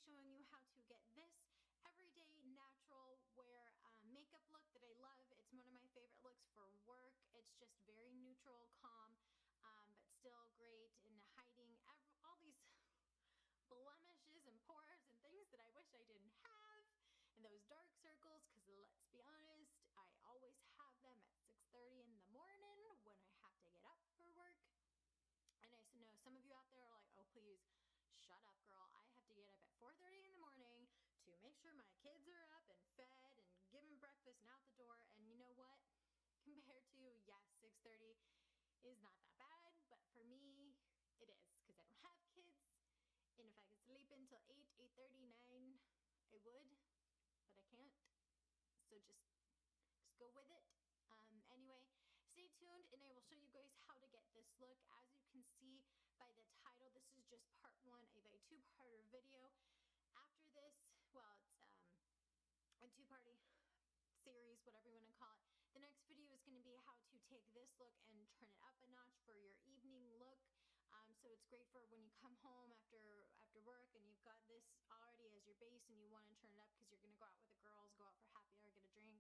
showing you how to get this everyday natural wear makeup look that I love. It's one of my favorite looks for work. It's just very neutral, calm, but still great in hiding all these blemishes and pores and things that I wish I didn't have, and those dark circles, because let's be honest, I always have them at 6:30 in the morning when I have to get up for work. And I know some of you out there are like, oh please shut up girl, I have to get up at 4:30 in the morning to make sure my kids are up and fed and given breakfast and out the door. And you know what, compared to, yes, 6:30 is not that bad, but for me it is, because I don't have kids. And if I could sleep until 8, 8:30, 9, I would, but I can't. So just go with it. Anyway, stay tuned and I will show you guys how to get this look. As you can see by the title, this is just part one of a two-parter video. After this, well, it's a two-party series, whatever you want to call it. The next video is going to be how to take this look and turn it up a notch for your evening look. So it's great for when you come home after work and you've got this already as your base and you want to turn it up because you're going to go out with the girls, go out for happy hour, get a drink,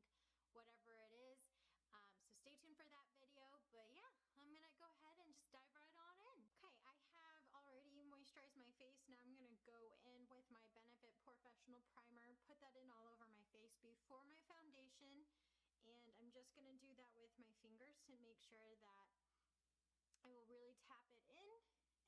whatever it is. So stay tuned for that video. But yeah, I'm gonna go ahead and just dive right on in. Okay, I have already moisturized my face. Now I'm gonna go in with my Benefit Porefessional primer, put that in all over my face before my foundation, and I'm just gonna do that with my fingers to make sure that I will really tap it in,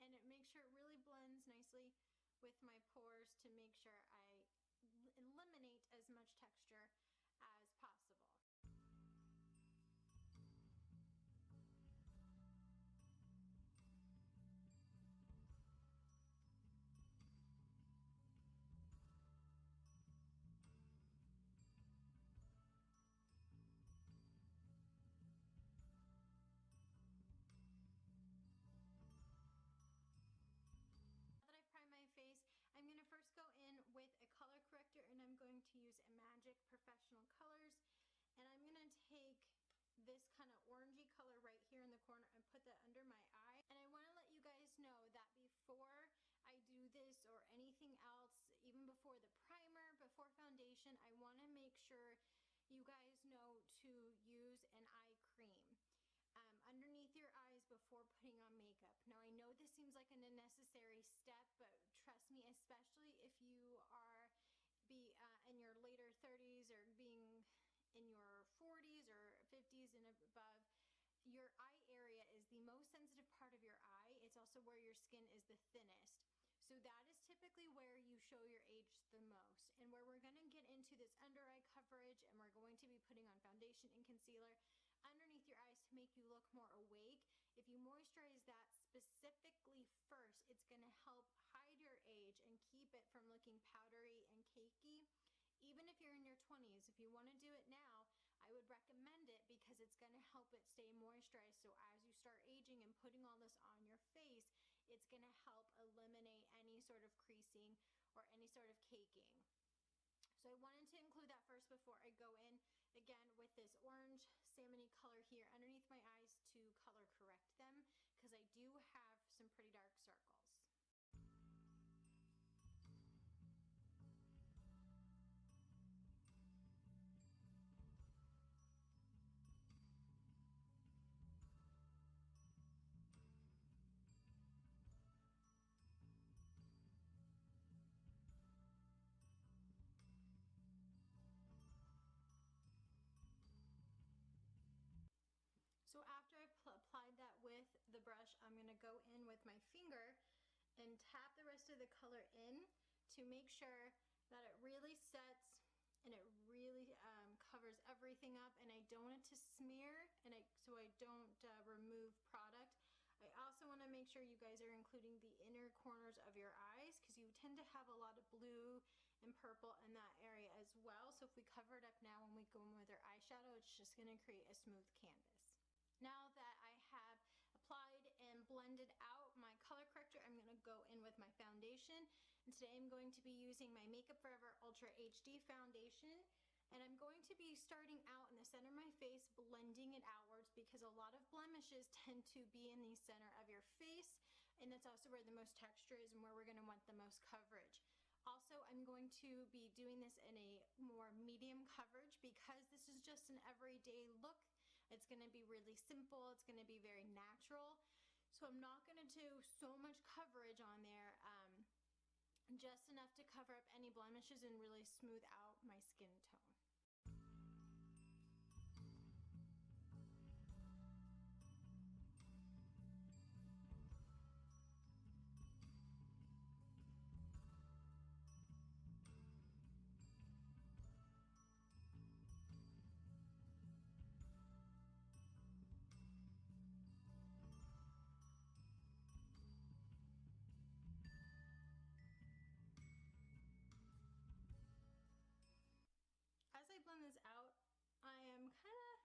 and it makes sure it really blends nicely with my pores to make sure I eliminate as much texture as possible. I've primed my face, I'm going to first go in with a color corrector, and I'm going to use Imagic Professional Colors, and I'm going to take this kind of orangey color right here in the corner and put that under my eye. And I want to let you guys know that before I do this or anything else, even before the primer, before foundation, I want to make sure you guys know to use an eye cream underneath your eyes before putting on makeup. Now I know this seems like an unnecessary step, but trust me, especially if you are in your later 30s or being in your 40s or 50s and above, your eye area is the most sensitive part of your eye. It's also where your skin is the thinnest. So that is typically where you show your age the most, and where we're going to get into this under eye coverage, and we're going to be putting on foundation and concealer underneath your eyes to make you look more awake. If you moisturize that specifically first, it's going to help hide your age and keep it from looking powdery and cakey. Even if you're in your 20s, if you want to do it now, I would recommend it because it's going to help it stay moisturized. So as you start aging and putting all this on your face, it's going to help eliminate any sort of creasing or any sort of caking. So I wanted to include that first before I go in again with this orange salmony color here underneath my eyes to color correct them, because I do have some pretty dark circles. So after I've applied that with the brush, I'm going to go in with my finger and tap the rest of the color in to make sure that it really sets and it really covers everything up, and I don't want it to smear, and so I don't remove product. I also want to make sure you guys are including the inner corners of your eyes, because you tend to have a lot of blue and purple in that area as well. So if we cover it up now when we go in with our eyeshadow, it's just going to create a smooth canvas. Now that I have applied and blended out my color corrector, I'm going to go in with my foundation. And today I'm going to be using my Makeup Forever Ultra HD foundation. And I'm going to be starting out in the center of my face, blending it outwards, because a lot of blemishes tend to be in the center of your face. And that's also where the most texture is and where we're going to want the most coverage. Also, I'm going to be doing this in a more medium coverage because this is just an everyday look. It's going to be really simple. It's going to be very natural. So I'm not going to do so much coverage on there, just enough to cover up any blemishes and really smooth out my skin tone. As I blend this out, I am kind of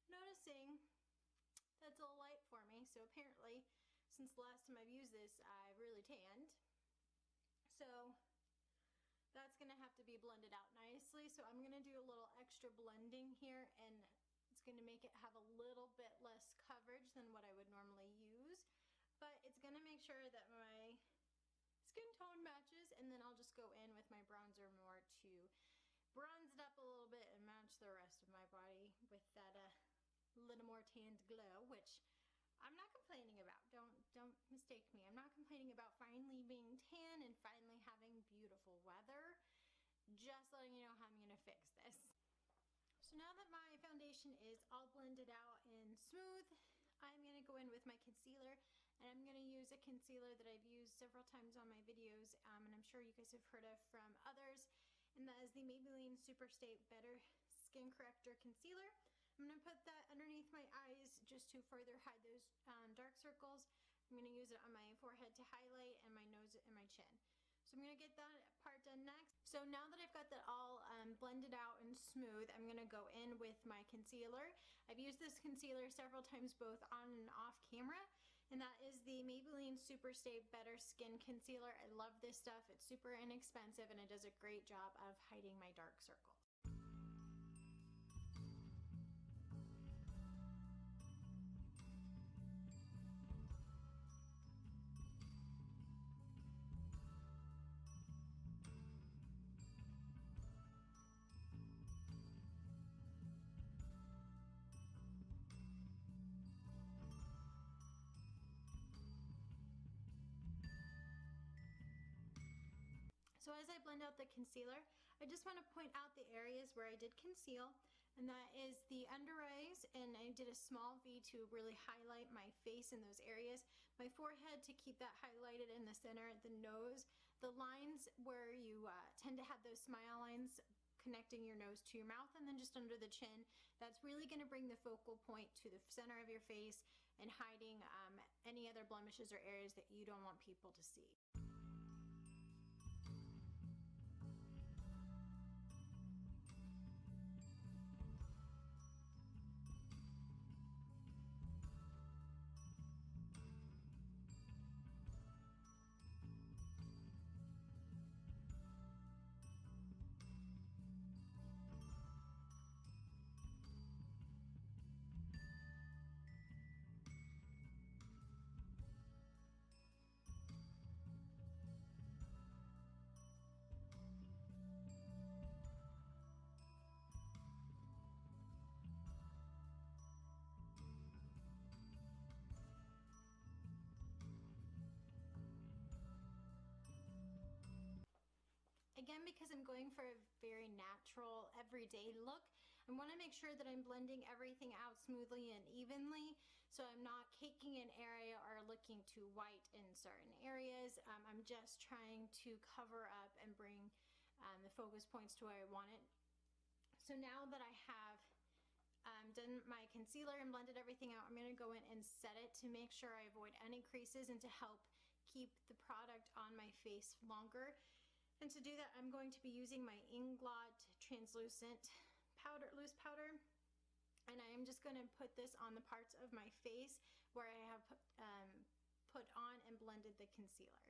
noticing that's a little light for me. So apparently, since the last time I've used this, I've really tanned. So that's going to have to be blended out nicely. So I'm going to do a little extra blending here, and it's going to make it have a little bit less coverage than what I would normally use. But it's going to make sure that my skin tone matches, and then I'll just go in with my bronzer more to bronze it up a little bit and match the rest of my body with that little more tanned glow, which I'm not complaining about. Don't mistake me. I'm not complaining about finally being tan and finally having beautiful weather. Just letting you know how I'm gonna fix this. So now that my foundation is all blended out and smooth, I'm gonna go in with my concealer, and I'm gonna use a concealer that I've used several times on my videos, and I'm sure you guys have heard of from others. And that is the Maybelline Superstay Better Skin Corrector Concealer. I'm going to put that underneath my eyes just to further hide those dark circles. I'm going to use it on my forehead to highlight, and my nose and my chin. So I'm going to get that part done next. So now that I've got that all blended out and smooth, I'm going to go in with my concealer. I've used this concealer several times both on and off camera, and that is the Maybelline Superstay Better Skin Concealer. I love this stuff. It's super inexpensive, and it does a great job of hiding my dark circles. So as I blend out the concealer, I just want to point out the areas where I did conceal, and that is the under eyes, and I did a small V to really highlight my face in those areas, my forehead to keep that highlighted in the center, the nose, the lines where you tend to have those smile lines connecting your nose to your mouth, and then just under the chin. That's really going to bring the focal point to the center of your face and hiding any other blemishes or areas that you don't want people to see. Again, because I'm going for a very natural, everyday look, I want to make sure that I'm blending everything out smoothly and evenly, so I'm not caking an area or looking too white in certain areas. I'm just trying to cover up and bring the focus points to where I want it. So now that I have done my concealer and blended everything out, I'm going to go in and set it to make sure I avoid any creases and to help keep the product on my face longer. And to do that, I'm going to be using my Inglot translucent powder, loose powder, and I am just going to put this on the parts of my face where I have put on and blended the concealer.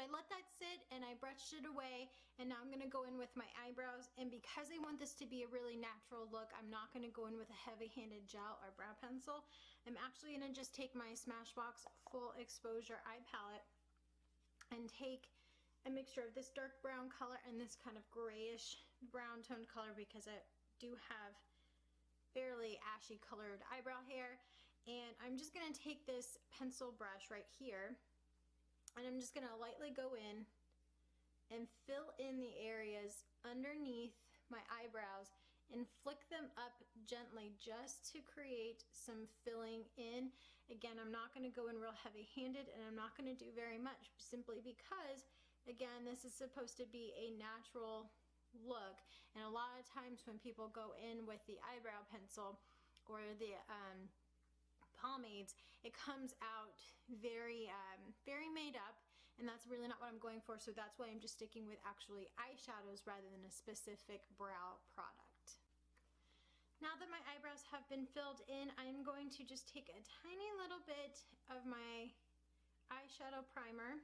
I let that sit and I brushed it away, and now I'm gonna go in with my eyebrows. And because I want this to be a really natural look, I'm not gonna go in with a heavy-handed gel or brow pencil. I'm actually gonna just take my Smashbox Full Exposure Eye Palette and take a mixture of this dark brown color and this kind of grayish brown toned color, because I do have fairly ashy colored eyebrow hair. And I'm just gonna take this pencil brush right here, and I'm just gonna lightly go in and fill in the areas underneath my eyebrows and flick them up gently just to create some filling in. Again, I'm not gonna go in real heavy-handed, and I'm not gonna do very much, simply because, again, this is supposed to be a natural look. And a lot of times when people go in with the eyebrow pencil or the pomades, it comes out very very made up, and that's really not what I'm going for. So that's why I'm just sticking with actually eyeshadows rather than a specific brow product. Now that my eyebrows have been filled in, I'm going to just take a tiny little bit of my eyeshadow primer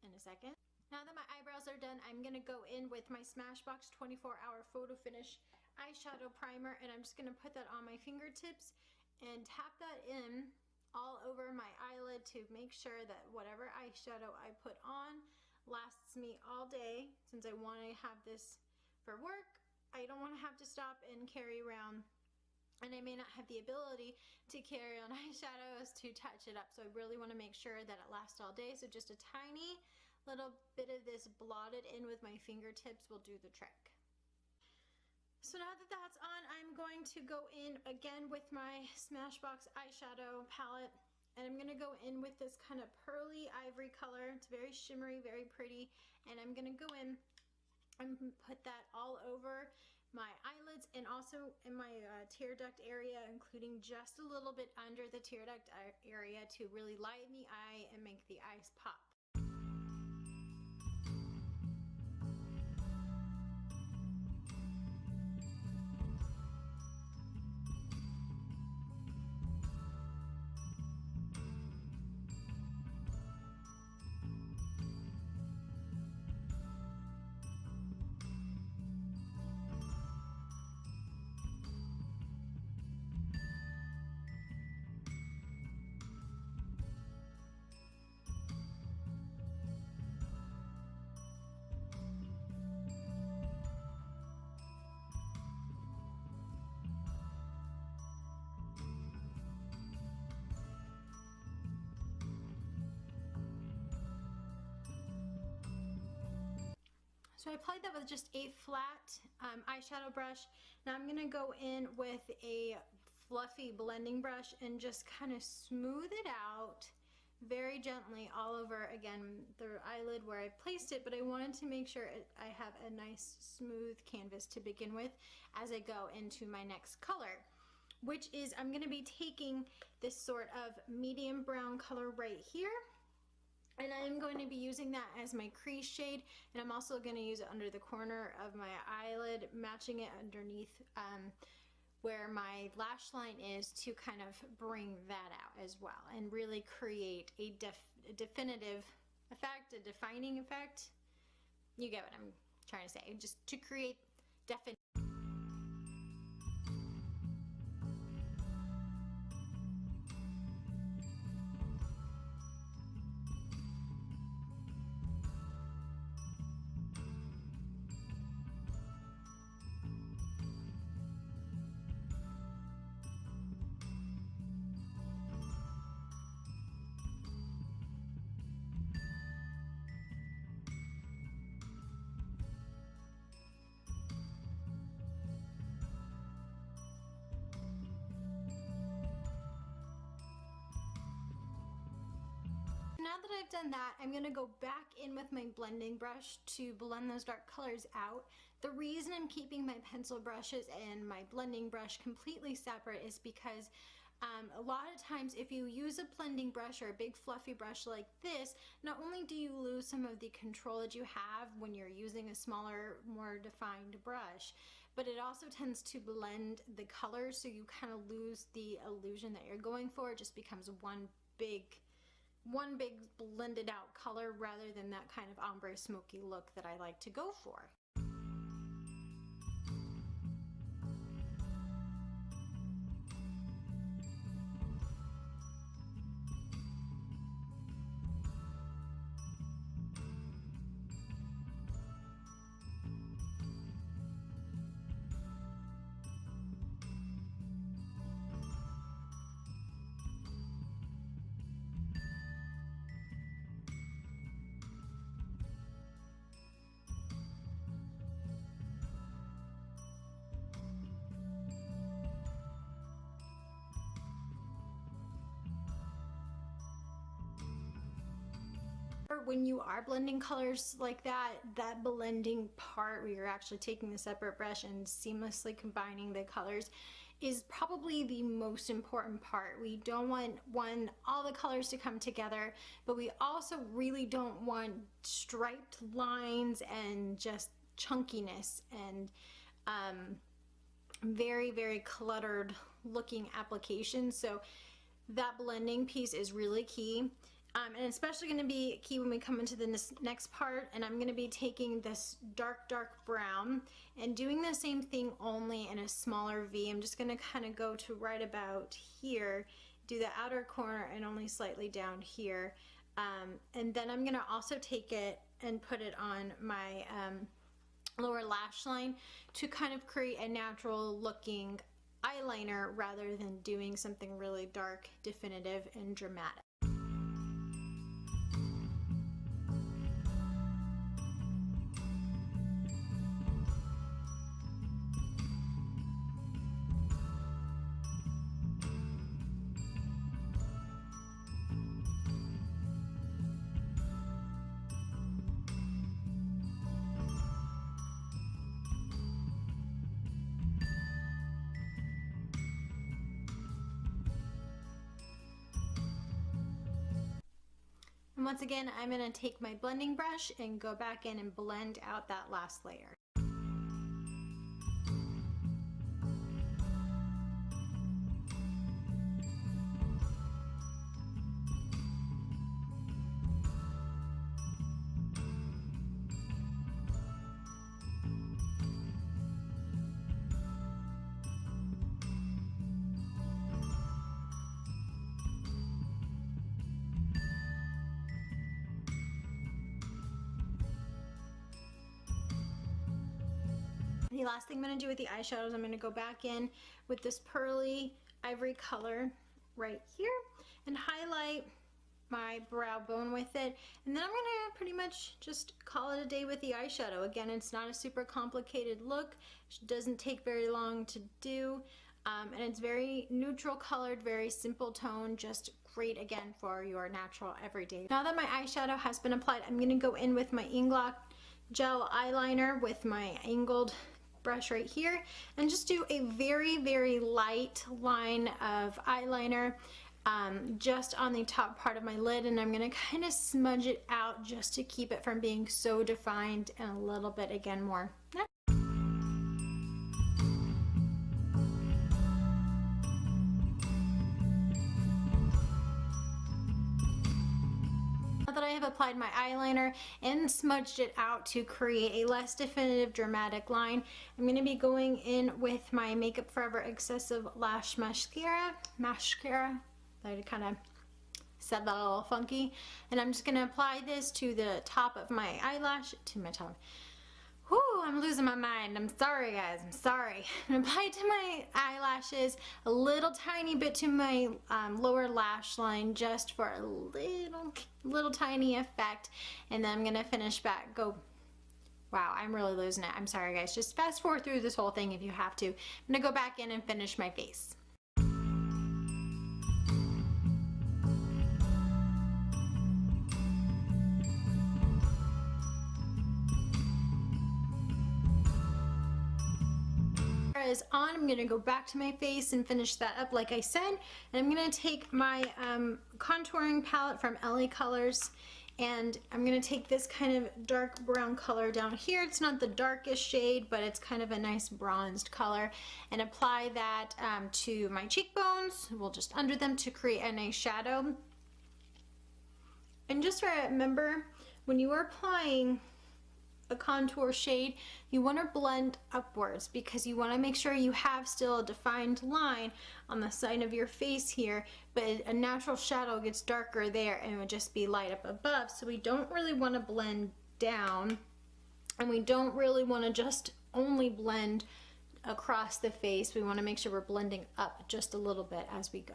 in a second. Now that my eyebrows are done, I'm gonna go in with my Smashbox 24-Hour Photo Finish eyeshadow primer, and I'm just gonna put that on my fingertips and tap that in all over my eyelid to make sure that whatever eyeshadow I put on lasts me all day. Since I want to have this for work, I don't want to have to stop and carry around, and I may not have the ability to carry on eyeshadows to touch it up, so I really want to make sure that it lasts all day. So just a tiny little bit of this blotted in with my fingertips will do the trick. So now that that's on, I'm going to go in again with my Smashbox eyeshadow palette, and I'm going to go in with this kind of pearly ivory color. It's very shimmery, very pretty, and I'm going to go in and put that all over my eyelids and also in my tear duct area, including just a little bit under the tear duct area to really lighten the eye and make the eyes pop. So I applied that with just a flat eyeshadow brush. Now I'm going to go in with a fluffy blending brush and just kind of smooth it out very gently all over, again, the eyelid where I placed it, but I wanted to make sure I have a nice smooth canvas to begin with as I go into my next color, which is I'm going to be taking this sort of medium brown color right here. And I'm going to be using that as my crease shade, and I'm also going to use it under the corner of my eyelid, matching it underneath where my lash line is to kind of bring that out as well and really create a definitive effect, a defining effect. You get what I'm trying to say, just to create definition. Now that I've done that, I'm going to go back in with my blending brush to blend those dark colors out. The reason I'm keeping my pencil brushes and my blending brush completely separate is because a lot of times if you use a blending brush or a big fluffy brush like this, not only do you lose some of the control that you have when you're using a smaller, more defined brush, but it also tends to blend the colors, so you kind of lose the illusion that you're going for. It just becomes one big one big blended out color rather than that kind of ombre smoky look that I like to go for. When you are blending colors like that, that blending part where you're actually taking the separate brush and seamlessly combining the colors is probably the most important part. We don't want all the colors to come together, but we also really don't want striped lines and just chunkiness and very, very cluttered looking applications. So that blending piece is really key. And especially going to be key when we come into the next part, and I'm going to be taking this dark brown and doing the same thing only in a smaller V. I'm just going to kind of go to right about here, do the outer corner and only slightly down here, and then I'm going to also take it and put it on my lower lash line to kind of create a natural looking eyeliner rather than doing something really dark, definitive, and dramatic. And once again, I'm going to take my blending brush and go back in and blend out that last layer. The last thing I'm going to do with the eyeshadows, I'm going to go back in with this pearly ivory color right here and highlight my brow bone with it, and then I'm going to pretty much just call it a day with the eyeshadow. Again, it's not a super complicated look, it doesn't take very long to do, and it's very neutral colored, very simple tone, just great again for your natural everyday. Now that my eyeshadow has been applied, I'm going to go in with my Inglot gel eyeliner with my angled brush right here and just do a very, very light line of eyeliner just on the top part of my lid, and I'm going to kind of smudge it out just to keep it from being so defined and a little bit again more. Now that I have applied my eyeliner and smudged it out to create a less definitive dramatic line, I'm going to be going in with my Makeup Forever Excessive Lash Mascara. I kind of said that a little funky. And I'm just going to apply this to the top of my eyelash, to my top. Whew, I'm losing my mind. I'm sorry, guys. I'm sorry. I'm going to apply it to my eyelashes, a little tiny bit to my lower lash line, just for a little tiny effect. And then I'm going to finish back. Wow, I'm really losing it. I'm sorry, guys. Just fast forward through this whole thing if you have to. I'm going to go back in and finish my face. Is on, I'm going to go back to my face and finish that up like I said, and I'm going to take my contouring palette from LA Colors, and I'm going to take this kind of dark brown color down here. It's not the darkest shade, but it's kind of a nice bronzed color, and apply that to my cheekbones, well, just under them, to create a nice shadow. And just remember, when you are applying a contour shade, you want to blend upwards because you want to make sure you have still a defined line on the side of your face here, but a natural shadow gets darker there and it would just be light up above. So we don't really want to blend down, and we don't really want to just only blend across the face. We want to make sure we're blending up just a little bit as we go.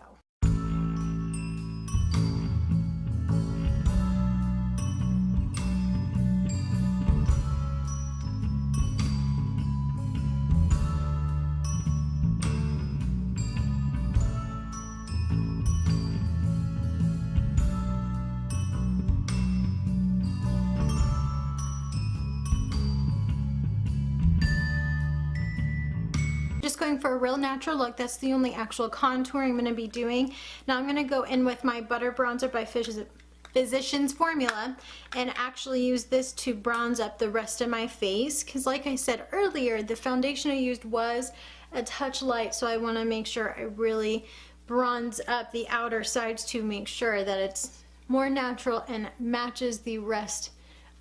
Just going for a real natural look. That's the only actual contouring I'm going to be doing. Now I'm going to go in with my Butter Bronzer by Physicians Formula and actually use this to bronze up the rest of my face, because like I said earlier, the foundation I used was a touch light, so I want to make sure I really bronze up the outer sides to make sure that it's more natural and matches the rest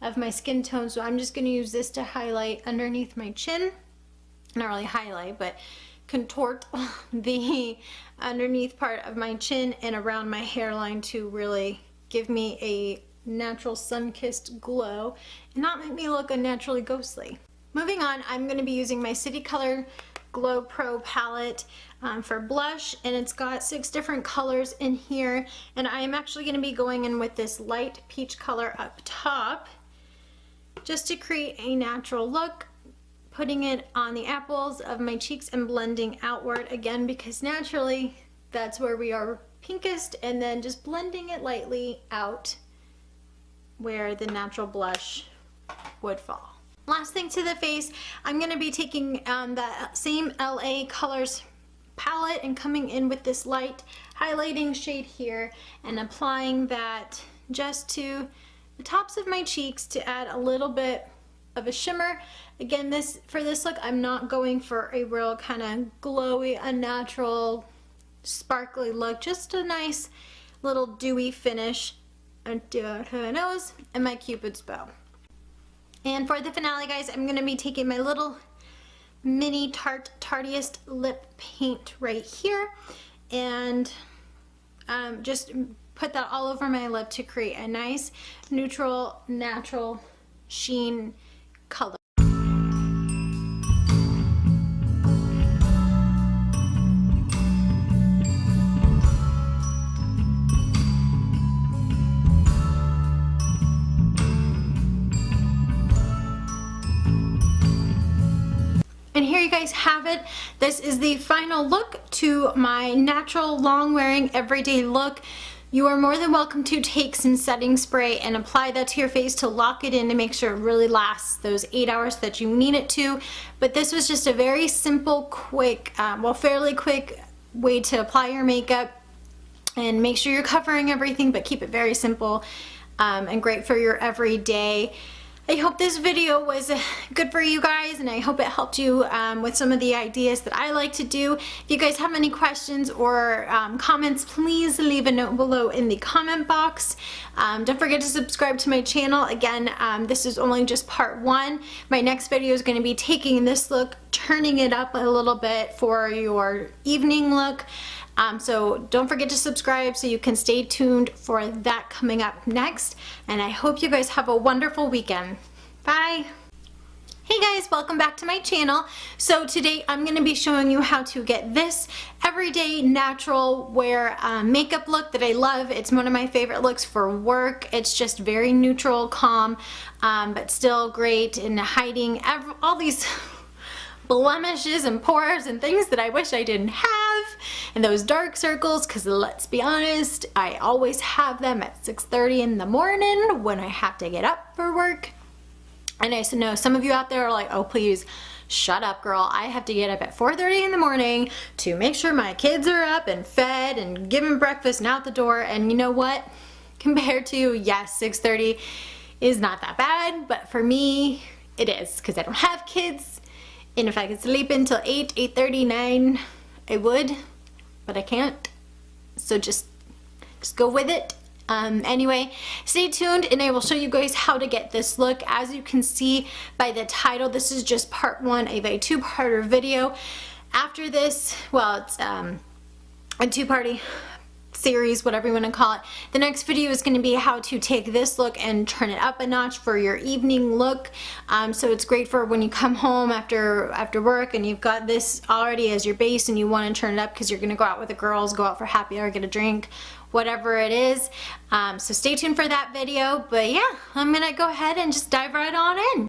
of my skin tone. So I'm just going to use this to highlight underneath my chin. Not really highlight, but contort the underneath part of my chin and around my hairline to really give me a natural sun-kissed glow and not make me look unnaturally ghostly. Moving on, I'm going to be using my City Color Glow Pro palette for blush, and it's got 6 different colors in here, and I am actually going to be going in with this light peach color up top just to create a natural look, putting it on the apples of my cheeks and blending outward again, because naturally that's where we are pinkest, and then just blending it lightly out where the natural blush would fall. Last thing to the face, I'm going to be taking that same LA Colors palette and coming in with this light highlighting shade here and applying that just to the tops of my cheeks to add a little bit of a shimmer. Again, for this look, I'm not going for a real kind of glowy, unnatural, sparkly look. Just a nice little dewy finish to my nose and my Cupid's bow. And for the finale, guys, I'm going to be taking my little mini Tartiest lip paint right here and just put that all over my lip to create a nice neutral, natural sheen color. And here you guys have it. This is the final look to my natural, long-wearing, everyday look. You are more than welcome to take some setting spray and apply that to your face to lock it in to make sure it really lasts those 8 hours that you need it to. But this was just a very simple, quick, fairly quick way to apply your makeup and make sure you're covering everything, but keep it very simple and great for your everyday. I hope this video was good for you guys, and I hope it helped you with some of the ideas that I like to do. If you guys have any questions or comments, please leave a note below in the comment box. Don't forget to subscribe to my channel. Again, this is only just part 1. My next video is going to be taking this look, turning it up a little bit for your evening look. So don't forget to subscribe so you can stay tuned for that coming up next. And I hope you guys have a wonderful weekend. Bye! Hey guys, welcome back to my channel. So today I'm going to be showing you how to get this everyday natural wear makeup look that I love. It's one of my favorite looks for work. It's just very neutral, calm, but still great in hiding all these blemishes and pores and things that I wish I didn't have, and those dark circles, because let's be honest, I always have them at 6:30 in the morning when I have to get up for work. And I know some of you out there are like, oh please shut up girl, I have to get up at 4:30 in the morning to make sure my kids are up and fed and given breakfast and out the door. And you know what, compared to, yes, 6:30 is not that bad, but for me it is, because I don't have kids. And if I could sleep until 8, 8:30, 9, I would, but I can't. So just go with it Anyway, stay tuned and I will show you guys how to get this look. As you can see by the title, this is just part one of a two-parter video. After this, well, it's a two-party series, whatever you want to call it. The next video is going to be how to take this look and turn it up a notch for your evening look. So it's great for when you come home after work and you've got this already as your base and you want to turn it up because you're going to go out with the girls, go out for happy hour, get a drink, whatever it is. So stay tuned for that video. But yeah, I'm going to go ahead and just dive right on in.